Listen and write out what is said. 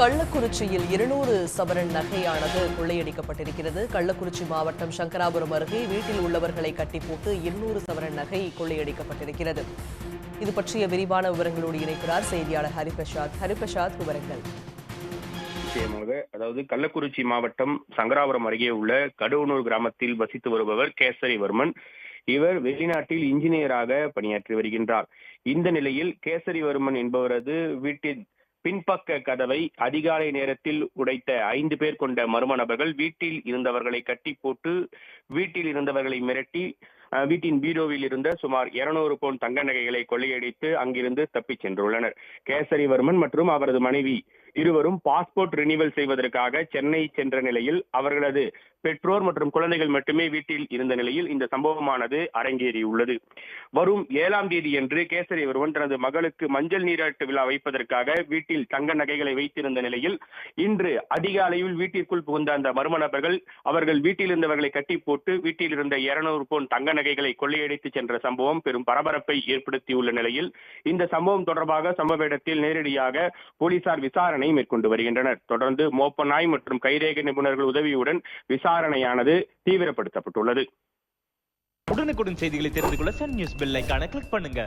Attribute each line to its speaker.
Speaker 1: கள்ளக்குறிச்சியில் 200 சவரன் நகையானது கொள்ளையடிக்கப்பட்டிருக்கிறது. கள்ளக்குறிச்சி மாவட்டம் சங்கராபுரம் அருகே வீட்டில் உள்ளவர்களை கட்டி போட்டு 200 சவரன் நகை கொள்ளையடிக்கப்பட்டிருக்கிறது. இது பற்றிய விரிவான விவரங்களோடு இணைக்கிறார் செய்தியாளர் ஹரிபிரசாத். ஹரிபிரசாத், விவரங்கள்.
Speaker 2: அதாவது கள்ளக்குறிச்சி மாவட்டம் சங்கராபுரம் அருகே உள்ள கடுவனூர் கிராமத்தில் வசித்து வருபவர் கேசரிவர்மன். இவர் வெளிநாட்டில் இன்ஜினியராக பணியாற்றி வருகின்றார். இந்த நிலையில் கேசரிவர்மன் என்பவரது வீட்டில் பின்பக்க கதவை அதிகாலை நேரத்தில் உடைத்த 5 பேர் கொண்ட மர்ம நபர்கள் வீட்டில் இருந்தவர்களை கட்டி போட்டு வீட்டில் இருந்தவர்களை மிரட்டி வீட்டின் பீரோவில் இருந்த சுமார் 200 பவுன் தங்க நகைகளை கொள்ளையடித்து அங்கிருந்து தப்பிச் சென்றுள்ளனர். கேசரிவர்மன் மற்றும் அவரது மனைவி இருவரும் பாஸ்போர்ட் ரினிவல் செய்வதற்காக சென்னை சென்ற நிலையில் அவர்களது பெற்றோர் மற்றும் குழந்தைகள் மட்டுமே வீட்டில் இருந்த நிலையில் இந்த சம்பவமானது அரங்கேறியுள்ளது. வரும் 7ஆம் தேதியன்று கேசரிவர்மன் தனது மகளுக்கு மஞ்சள் நீராட்டு விழா வைப்பதற்காக வீட்டில் தங்க நகைகளை வைத்திருந்த நிலையில் இன்று அதிகாலையில் வீட்டிற்குள் புகுந்த அந்த மர்ம நபர்கள் அவர்கள் வீட்டில் இருந்தவர்களை கட்டி போட்டு வீட்டில் இருந்த 200 பவுன் தங்க நகைகளை கொள்ளையடித்து சென்ற சம்பவம் பெரும் பரபரப்பை ஏற்படுத்தியுள்ள நிலையில் இந்த சம்பவம் தொடர்பாக சம்பவ இடத்தில் நேரடியாக போலீசார் விசாரணை மேற்கொண்டு வருகின்றனர். தொடர்ந்து மோப்ப நாய் மற்றும் கைரேகை நிபுணர்கள் உதவியுடன் விசாரணையானது தீவிரப்படுத்தப்பட்டுள்ளது.
Speaker 3: உடனுக்குடன் செய்திகளை தெரிந்து கொள்ள சன் நியூஸ் பெல் ஐகானை கிளிக் பண்ணுங்க.